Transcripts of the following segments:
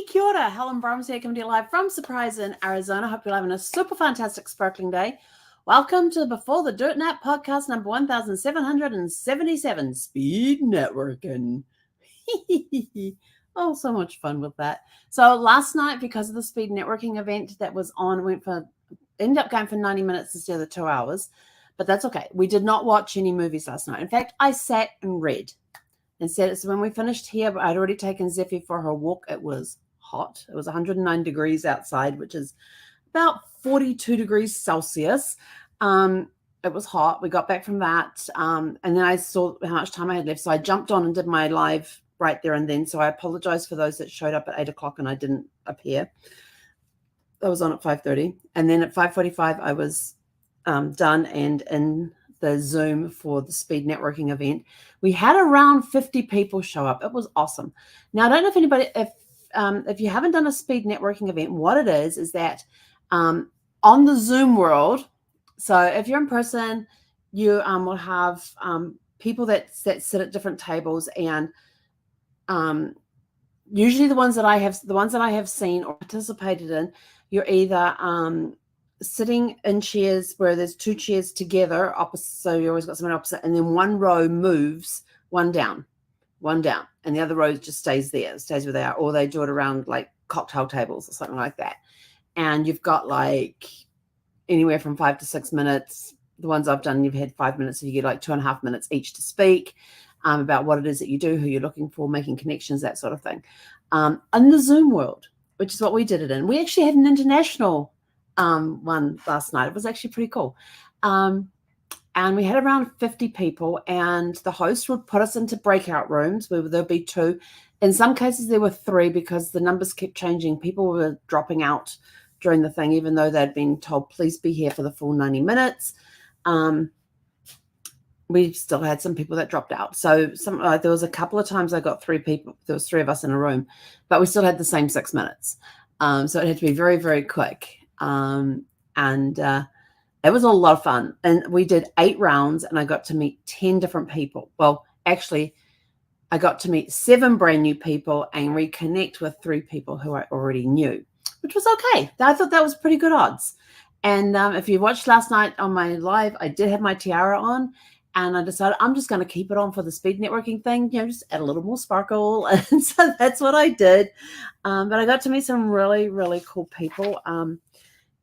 Kia ora, Helen Brahms here, coming to you live from Surprise in Arizona. Hope you're having a super fantastic sparkling day. Welcome to Before the Dirt Nap podcast number 1777, Speed Networking. Oh, so much fun with that. So last night, because of the Speed Networking event that was on, ended up going for 90 minutes instead of the 2 hours, but that's okay. We did not watch any movies last night. In fact, I sat and read. Instead, so when we finished here, I'd already taken Zeffie for her walk. It was hot. It was 109 degrees outside, which is about 42 degrees Celsius. It was hot. We got back from that. And then I saw how much time I had left. So I jumped on and did my live right there and then. So I apologize for those that showed up at 8 o'clock and I didn't appear. I was on at 5:30. And then at 5:45, I was done and in the Zoom for the Speed Networking event. We had around 50 people show up. It was awesome. Now, I don't know if anybody, if you haven't done a Speed Networking event, what it is that on the Zoom world, so if you're in person, you will have people that sit at different tables, and usually the ones that I have seen or participated in, you're either sitting in chairs where there's two chairs together opposite, so you always got someone opposite, and then one row moves one down, and the other row just stays where they are, or they do it around like cocktail tables or something like that. And you've got like anywhere from 5 to 6 minutes. The ones I've done, you've had 5 minutes, so you get like 2.5 minutes each to speak about what it is that you do, who you're looking for, making connections, that sort of thing. In the Zoom world, which is what we did it in, we actually had an international one last night. It was actually pretty cool. And we had around 50 people, and the host would put us into breakout rooms where there'd be 2. In some cases, there were 3 because the numbers kept changing. People were dropping out during the thing, even though they'd been told, please be here for the full 90 minutes. We still had some people that dropped out. So there was a couple of times I got 3 people. There was 3 of us in a room, but we still had the same 6 minutes. So it had to be very, very quick. It was a lot of fun. And we did 8 rounds, and I got to meet 10 different people. Well, actually, I got to meet 7 brand new people and reconnect with 3 people who I already knew, which was okay. I thought that was pretty good odds. And if you watched last night on my live, I did have my tiara on, and I decided I'm just going to keep it on for the Speed Networking thing, just add a little more sparkle. And so that's what I did. But I got to meet some really, really cool people.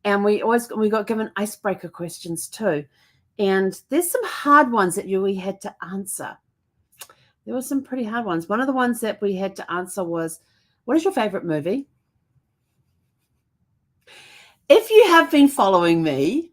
And we got given icebreaker questions too. And there's some hard ones that we had to answer. There were some pretty hard ones. One of the ones that we had to answer was, what is your favorite movie? If you have been following me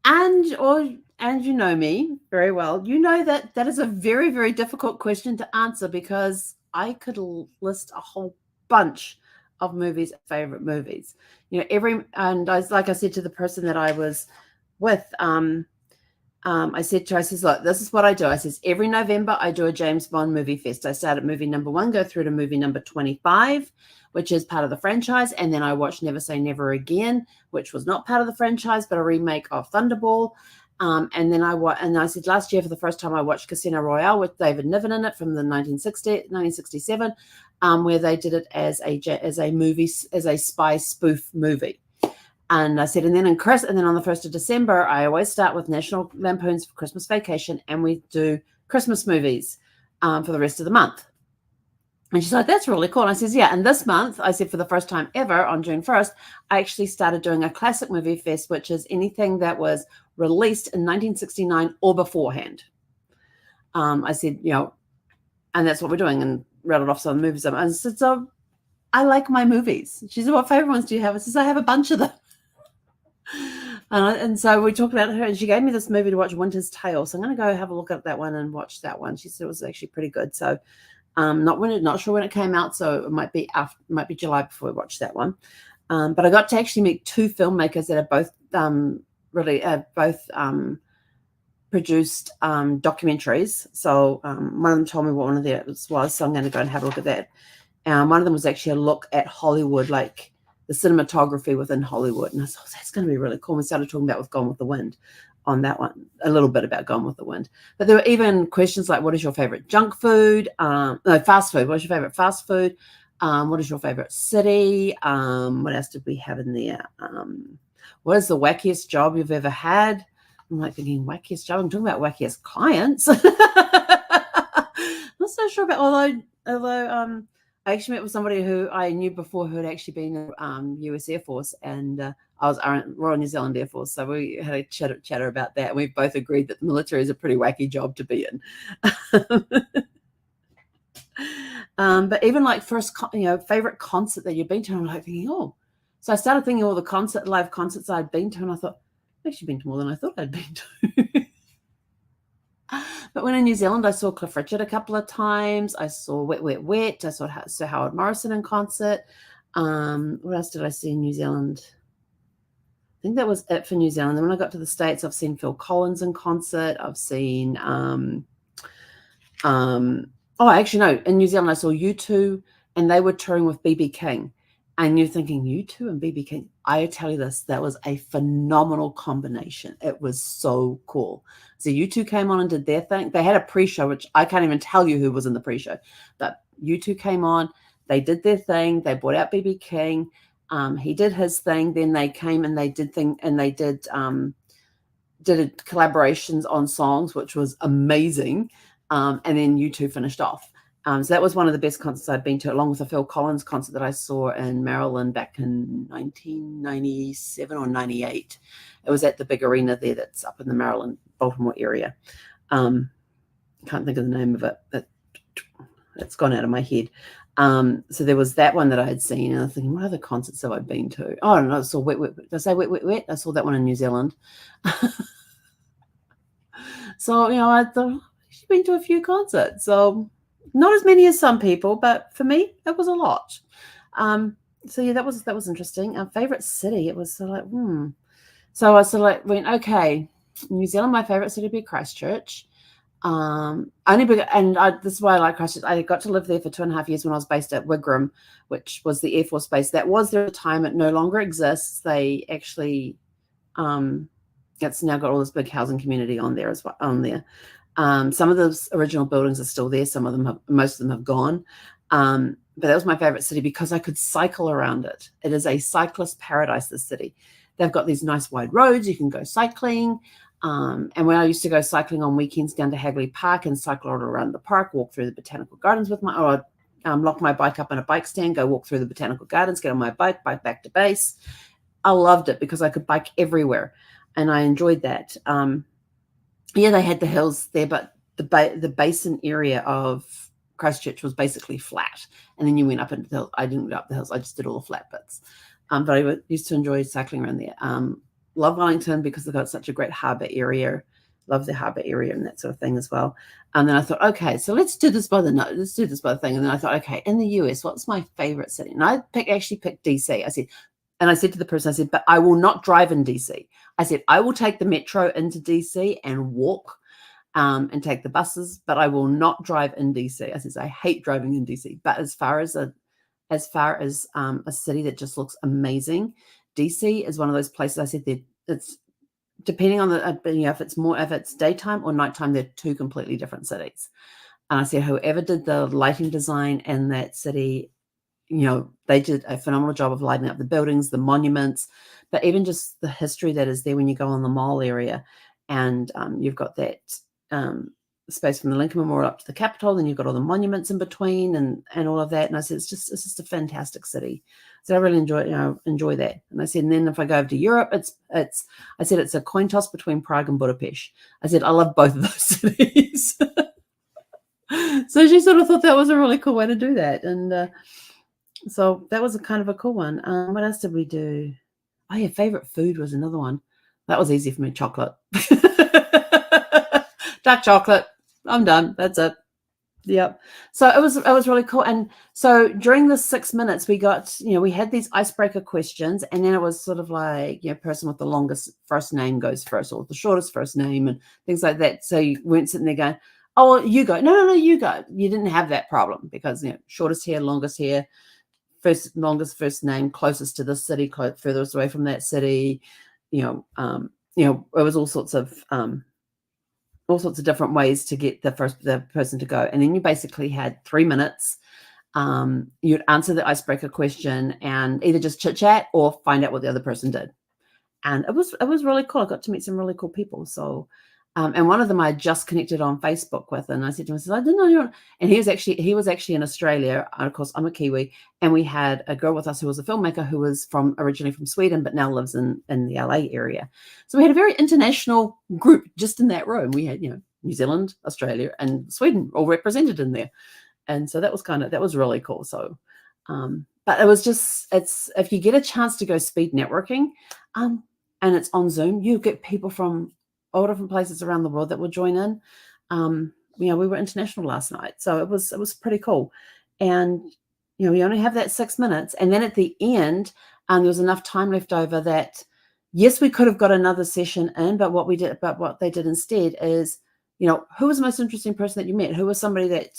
and you know me very well, you know that is a very, very difficult question to answer, because I could list a whole bunch of movies, favorite movies. And like I said to the person that I was with, I said, look, this is what I do. I says, every November I do a James Bond movie fest. I start at movie number 1, go through to movie number 25, which is part of the franchise. And then I watch Never Say Never Again, which was not part of the franchise, but a remake of Thunderball. And then I said last year for the first time I watched Casino Royale with David Niven in it from the 1967, where they did it as a movie, as a spy spoof movie. And I said, and then on the 1st of December, I always start with National Lampoon's Christmas Vacation, and we do Christmas movies for the rest of the month. And she's like, that's really cool. And I says, yeah. And this month, I said, for the first time ever on June 1st, I actually started doing a classic movie fest, which is anything that was released in 1969 or beforehand. I said, and that's what we're doing, and rattled off some movies. And I said, so I like my movies. She said, what favorite ones do you have? I says, I have a bunch of them. And so we talked about her, and she gave me this movie to watch, Winter's Tale. So I'm going to go have a look at that one and watch that one. She said it was actually pretty good. So not sure when it came out, so it might be July before we watch that one. But I got to actually meet 2 filmmakers that are both produced documentaries. So one of them told me what one of theirs was, so I'm going to go and have a look at that. One of them was actually a look at Hollywood, like the cinematography within Hollywood. And I thought, that's going to be really cool. We started talking about with Gone with the Wind on that one, a little bit about Gone with the Wind. But there were even questions like, what is your favorite junk food? No, fast food. What's your favorite fast food? What is your favorite city? What else did we have in there? What is the wackiest job you've ever had? I'm like thinking wackiest job. I'm talking about wackiest clients. Not so sure about, although I actually met with somebody who I knew before who had actually been in US Air Force, and I was Royal New Zealand Air Force, so we had a chatter about that, and we both agreed that the military is a pretty wacky job to be in. But even like first, favorite concert that you've been to, I'm like thinking, oh, so I started thinking all the live concerts I'd been to, and I thought, I've actually been to more than I thought I'd been to. But when in New Zealand, I saw Cliff Richard a couple of times. I saw Wet, Wet, Wet. I saw Sir Howard Morrison in concert. What else did I see in New Zealand? I think that was it for New Zealand. Then when I got to the States, I've seen Phil Collins in concert. I've seen, actually, no, in New Zealand, I saw U2, and they were touring with BB King. And you're thinking, U2 and BB King? I tell you this, that was a phenomenal combination. It was so cool. So U2 came on and did their thing. They had a pre-show, which I can't even tell you who was in the pre-show. But U2 came on. They did their thing. They brought out BB King. He did his thing. Then they came and they did collaborations on songs, which was amazing. And then U2 finished off. So that was one of the best concerts I'd been to, along with a Phil Collins concert that I saw in Maryland back in 1997 or 98. It was at the big arena there that's up in the Maryland, Baltimore area. Can't think of the name of it. It's gone out of my head. So there was that one that I had seen, and I was thinking, what other concerts have I been to? Oh, I don't know. I saw Wet, Wet, Wet. Did I say Wet, Wet, Wet? I saw that one in New Zealand. So, I thought, she's been to a few concerts. So not as many as some people, but for me, it was a lot. So yeah, that was interesting. Our favorite city, it was sort of like, So I sort of like went, okay, New Zealand, my favorite city would be Christchurch. This is why I like Christchurch. I got to live there for 2.5 years when I was based at Wigram, which was the Air Force base. That was their time. It no longer exists. They actually, it's now got all this big housing community on there as well. Some of those original buildings are still there. Most of them have gone. But that was my favorite city because I could cycle around it. It is a cyclist paradise, this city. They've got these nice wide roads. You can go cycling. And when I used to go cycling on weekends down to Hagley Park and cycle all around the park, walk through the botanical gardens with lock my bike up in a bike stand, go walk through the botanical gardens, get on my bike back to base. I loved it because I could bike everywhere, and I enjoyed that. They had the hills there, but the basin area of Christchurch was basically flat, and then you went up into the hills. I didn't go up the hills; I just did all the flat bits. But I used to enjoy cycling around there. Love Wellington because they've got such a great harbour area. Love the harbour area and that sort of thing as well. And then I thought, okay, so let's do this by the thing. And then I thought, okay, in the US, what's my favorite city? And I actually picked DC. I said to the person, but I will not drive in DC. I said, I will take the metro into DC and walk and take the buses, but I will not drive in DC. I said, I hate driving in DC. But as far as a city that just looks amazing, DC is one of those places. I said that it's depending on if it's daytime or nighttime, they're two completely different cities. And I said, whoever did the lighting design in that city, they did a phenomenal job of lighting up the buildings, the monuments, but even just the history that is there when you go on the mall area, and you've got that space from the Lincoln Memorial up to the Capitol, then you've got all the monuments in between and all of that. And I said, it's just a fantastic city. So I really enjoy that. And I said, and then if I go over to Europe, it's a coin toss between Prague and Budapest. I said, I love both of those cities. So she sort of thought that was a really cool way to do that. And so that was a kind of a cool one. What else did we do? Oh yeah, favorite food was another one. That was easy for me, chocolate. Dark chocolate. I'm done. That's it. Yep. So it was really cool. And so during the 6 minutes, we got, we had these icebreaker questions, and then it was sort of like, person with the longest first name goes first, or the shortest first name, and things like that. So you weren't sitting there going, oh, well, you go. No, you go. You didn't have that problem because, shortest hair, longest hair, longest first name, closest to the city, furthest away from that city. It was all sorts of different ways to get the person to go. And then you basically had 3 minutes You'd answer the icebreaker question and either just chit chat or find out what the other person did. And it was really cool. I got to meet some really cool people. So, and one of them I just connected on Facebook with, and I said to him, I didn't know you. And he was actually in Australia. Of course, I'm a Kiwi, and we had a girl with us who was a filmmaker who was originally from Sweden, but now lives in the LA area. So we had a very international group just in that room. We had New Zealand, Australia, and Sweden all represented in there, and so that was really cool. So. But it was it's if you get a chance to go speed networking, and it's on Zoom, you get people from all different places around the world that will join in. We were international last night, so it was pretty cool. And we only have that 6 minutes, and then at the end, there was enough time left over that yes, we could have got another session in, but what they did instead is, who was the most interesting person that you met? Who was somebody that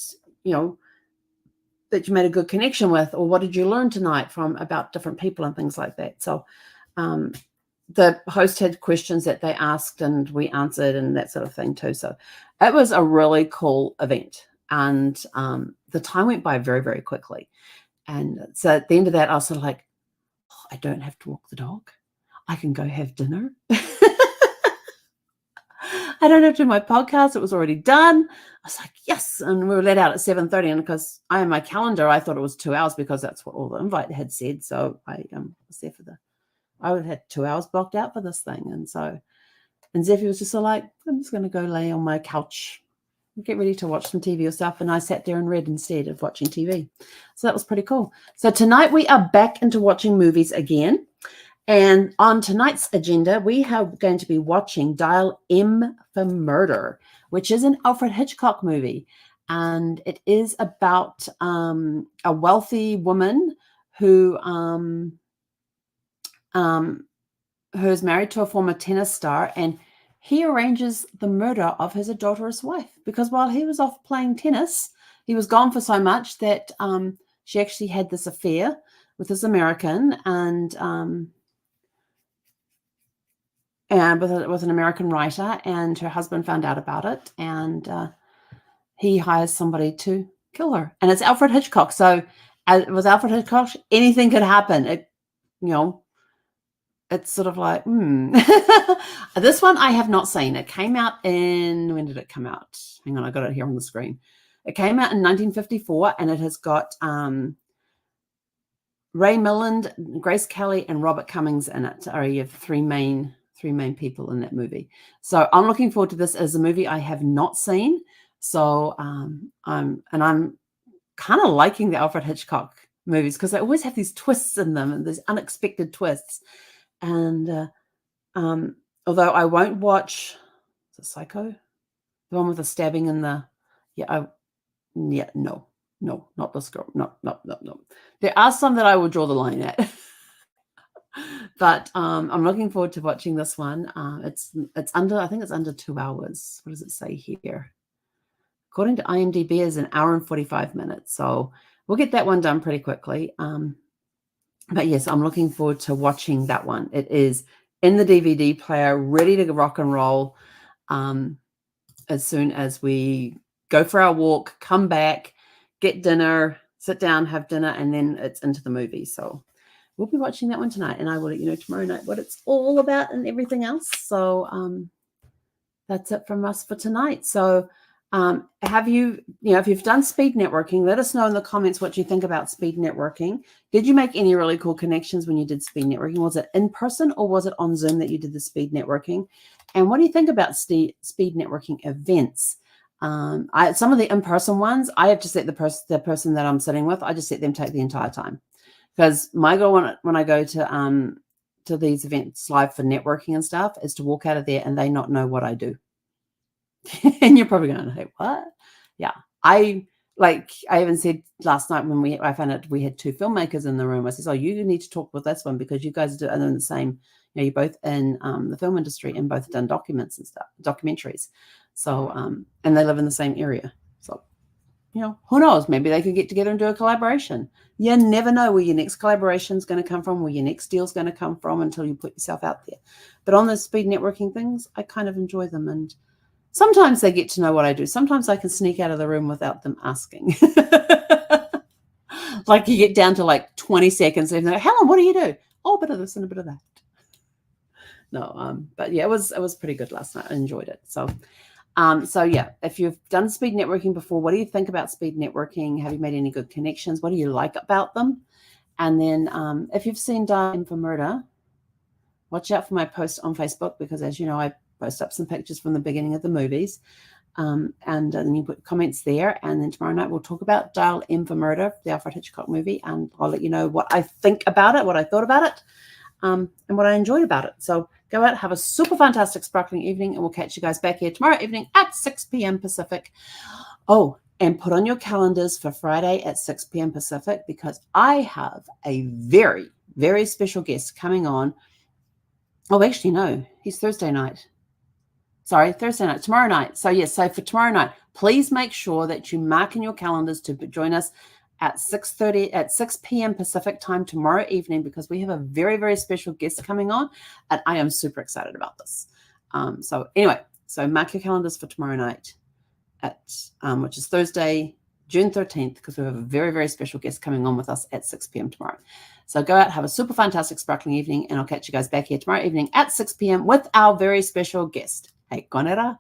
that you made a good connection with, or what did you learn tonight about different people and things like that. So the host had questions that they asked and we answered and that sort of thing too. So it was a really cool event, and the time went by very, very quickly. And so at the end of that, I was sort of like, I don't have to walk the dog. I can go have dinner. I don't have to do my podcast. It was already done. I was like, yes. And we were let out at 7:30. And because I had my calendar, I thought it was 2 hours because that's what all the invite had said. So I was there I would have had 2 hours blocked out for this thing. And Zeffie was just like, I'm just going to go lay on my couch, get ready to watch some TV or stuff. And I sat there and read instead of watching TV. So that was pretty cool. So tonight we are back into watching movies again. And on tonight's agenda, we are going to be watching Dial M for Murder, which is an Alfred Hitchcock movie. And it is about a wealthy woman who is married to a former tennis star, and he arranges the murder of his adulterous wife because while he was off playing tennis, he was gone for so much that she actually had this affair with this American and with an American writer, and her husband found out about it, and he hires somebody to kill her. And it's Alfred Hitchcock. So with Alfred Hitchcock, anything could happen. It's sort of like, This one I have not seen. It came out when did it come out? Hang on, I got it here on the screen. It came out in 1954, and it has got Ray Milland, Grace Kelly, and Robert Cummings in it. You have three main people in that movie. So I'm looking forward to this as a movie I have not seen. So I'm kind of liking the Alfred Hitchcock movies because they always have these twists in them and these unexpected twists. And although I won't watch, is it Psycho? The one with the stabbing in the, no, not this girl. No. There are some that I will draw the line at. But I'm looking forward to watching this one. It's under, I think it's under 2 hours. What does it say here? According to IMDb, it's 1 hour and 45 minutes. So we'll get that one done pretty quickly. But yes, I'm looking forward to watching that one. It is in the DVD player, ready to rock and roll as soon as we go for our walk, come back, get dinner, sit down, have dinner, and then it's into the movie. So we'll be watching that one tonight, and I will let you know tomorrow night what it's all about and everything else. So that's it from us for tonight. So have you, if you've done speed networking, let us know in the comments what you think about speed networking. Did you make any really cool connections when you did speed networking? Was it in person or was it on Zoom that you did the speed networking? And what do you think about speed networking events? Some of the in-person ones, I have just let the person that I'm sitting with, I just let them take the entire time. Because my goal when I go to these events live for networking and stuff is to walk out of there and they not know what I do. And you're probably going, hey, what? Yeah. I even said last night when I found out we had 2 filmmakers in the room, I said, oh, you need to talk with this one because you guys are in the same, you're both in the film industry and both done documentaries. So, and they live in the same area. So, who knows? Maybe they could get together and do a collaboration. You never know where your next collaboration is going to come from, where your next deal is going to come from until you put yourself out there. But on the speed networking things, I kind of enjoy them. And sometimes they get to know what I do. Sometimes I can sneak out of the room without them asking. like you get down to like 20 seconds and they're like, Helen, what do you do? Oh, a bit of this and a bit of that. No, but yeah, it was pretty good last night. I enjoyed it. So yeah, if you've done speed networking before, what do you think about speed networking? Have you made any good connections? What do you like about them? And then if you've seen Dial M for Murder, watch out for my post on Facebook, because as you know, I post up some pictures from the beginning of the movies. And then you put comments there. And then tomorrow night we'll talk about Dial M for Murder, the Alfred Hitchcock movie. And I'll let you know what I think about it, what I thought about it, and what I enjoyed about it. So go out, have a super fantastic, sparkling evening, and we'll catch you guys back here tomorrow evening at 6 p.m. Pacific. Oh, and put on your calendars for Friday at 6 p.m. Pacific, because I have a very, very special guest coming on. Oh, actually, no, he's Thursday night. Sorry, Thursday night, tomorrow night. So yes, so for tomorrow night, please make sure that you mark in your calendars to join us at 6 p.m. Pacific time tomorrow evening, because we have a very, very special guest coming on, and I am super excited about this. So anyway, so mark your calendars for tomorrow night at which is Thursday, June 13th, because we have a very, very special guest coming on with us at 6 p.m. tomorrow. So go out, have a super fantastic, sparkling evening, and I'll catch you guys back here tomorrow evening at 6 p.m. with our very special guest. Hey, konera.